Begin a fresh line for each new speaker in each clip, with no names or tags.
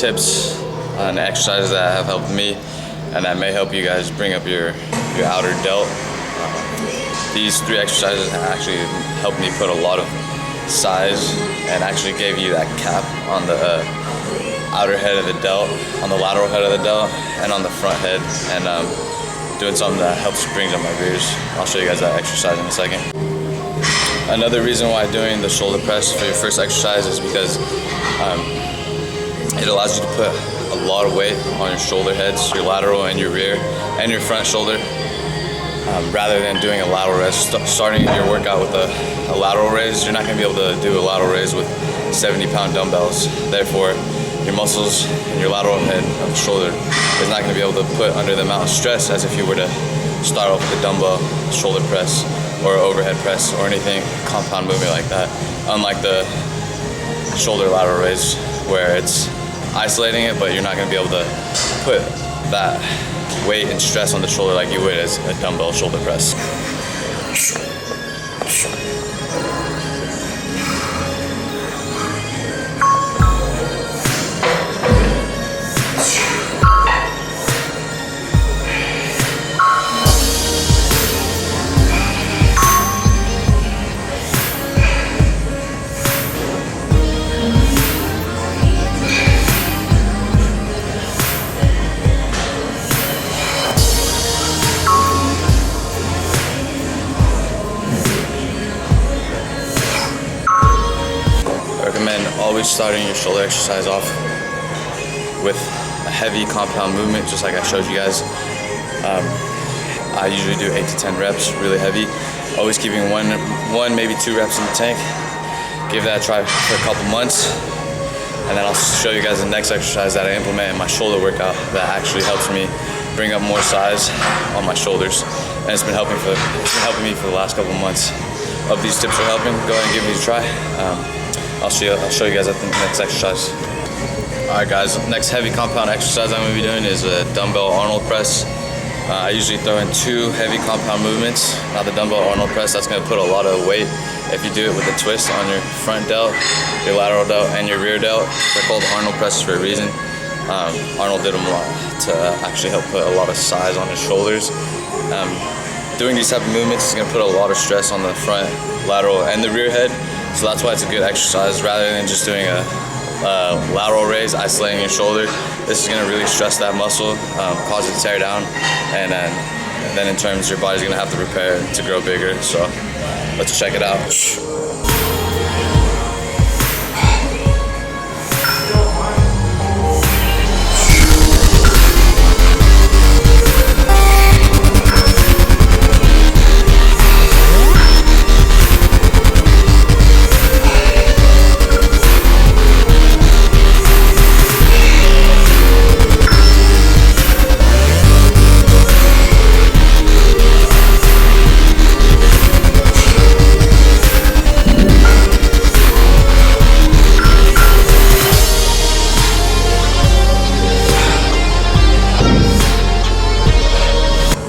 tips and exercises that have helped me and that may help you guys bring up your outer delt. These 3 exercises actually helped me put a lot of size and actually gave you that cap on the outer head of the delt, on the lateral head of the delt, and on the front head, and doing something that helps bring up my rears. I'll show you guys that exercise in a second. Another reason why doing the shoulder press for your first exercise is because it allows you to put a lot of weight on your shoulder heads, your lateral and your rear, and your front shoulder, rather than doing a lateral raise. Starting your workout with a lateral raise, you're not going to be able to do a lateral raise with 70-pound dumbbells. Therefore, your muscles and your lateral head of the shoulder is not going to be able to put under the amount of stress as if you were to start off with a dumbbell shoulder press or overhead press or anything compound movement like that. Unlike the shoulder lateral raise where it's isolating it, but you're not going to be able to put that weight and stress on the shoulder like you would as a dumbbell shoulder press. Always starting your shoulder exercise off with a heavy compound movement, just like I showed you guys. I usually do 8 to 10 reps, really heavy. Always keeping one, maybe 2 reps in the tank. Give that a try for a couple months, and then I'll show you guys the next exercise that I implement in my shoulder workout that actually helps me bring up more size on my shoulders. And it's been helping me for the last couple months. Hope these tips are helping. Go ahead and give these a try. I'll show you guys at the next exercise. Alright guys, next heavy compound exercise I'm going to be doing is a dumbbell arnold press. I usually throw in 2 heavy compound movements. Now the dumbbell arnold press, that's going to put a lot of weight if you do it with a twist on your front delt, your lateral delt, and your rear delt. They're called arnold presses for a reason. Arnold did them a lot to actually help put a lot of size on his shoulders. Doing these type of movements is going to put a lot of stress on the front, lateral, and the rear head. So that's why it's a good exercise rather than just doing a lateral raise, isolating your shoulder. This is going to really stress that muscle, cause it to tear down, and then in terms your body's going to have to repair to grow bigger. So let's check it out.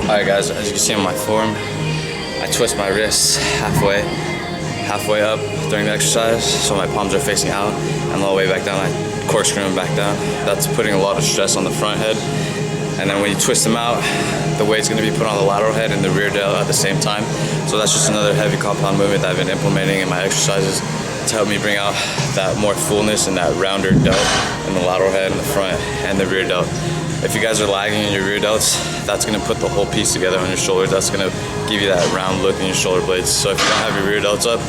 Alright guys, as you can see on my form, I twist my wrists halfway up during the exercise, so my palms are facing out, and all the way back down, I corkscrew them back down. That's putting a lot of stress on the front head. And then when you twist them out, the weight's going to be put on the lateral head and the rear delt at the same time. So that's just another heavy compound movement that I've been implementing in my exercises to help me bring out that more fullness and that rounder delt in the lateral head and the front and the rear delt. If you guys are lagging in your rear delts, that's going to put the whole piece together on your shoulders. That's going to give you that round look in your shoulder blades. So if you don't have your rear delts up,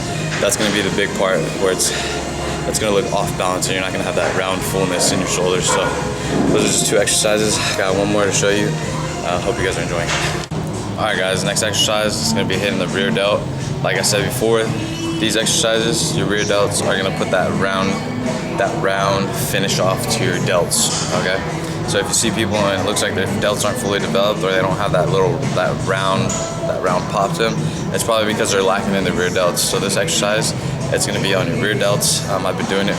that's going to be the big part where it's going to look off balance and you're not going to have that round fullness in your shoulders. So those are just 2 exercises. I got one more to show you. Hope you guys are enjoying it. Alright guys, next exercise is going to be hitting the rear delt. Like I said before, these exercises, your rear delts are going to put that round finish off to your delts. Okay. So if you see people and it looks like their delts aren't fully developed or they don't have that round pop to them, it's probably because they're lacking in the rear delts. So this exercise, it's going to be on your rear delts. I've been doing it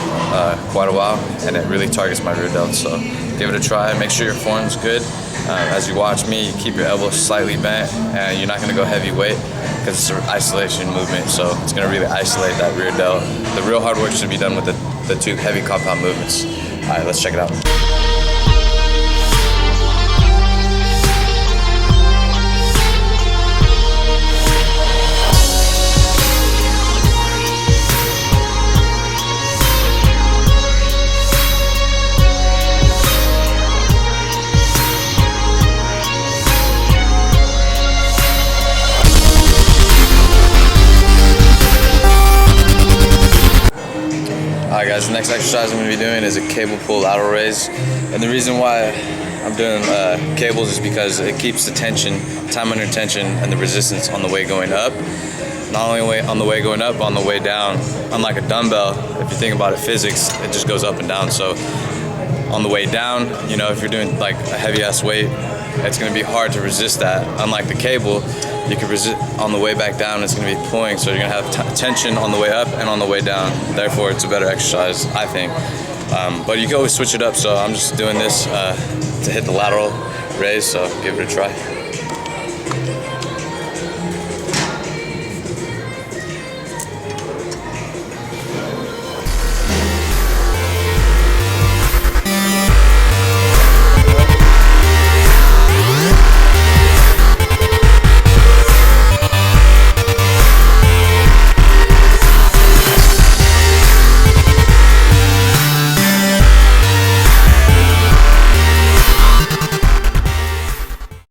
quite a while, and it really targets my rear delts. So give it a try. Make sure your form's good. As you watch me, you keep your elbows slightly bent, and you're not going to go heavy weight because it's an isolation movement. So it's going to really isolate that rear delt. The real hard work should be done with the 2 heavy compound movements. right, let's check it out. Alright guys, the next exercise I'm going to be doing is a cable pull lateral raise. And the reason why I'm doing cables is because it keeps the tension, time under tension, and the resistance on the way going up. Not only on the way going up, but on the way down. Unlike a dumbbell, if you think about it, physics, it just goes up and down. So on the way down, you know, if you're doing like a heavy ass weight, it's going to be hard to resist that. Unlike the cable, you can resist on the way back down. It's going to be pulling, so you're going to have tension on the way up and on the way down. Therefore, it's a better exercise, I think. But you can always switch it up. So I'm just doing this to hit the lateral raise. So give it a try.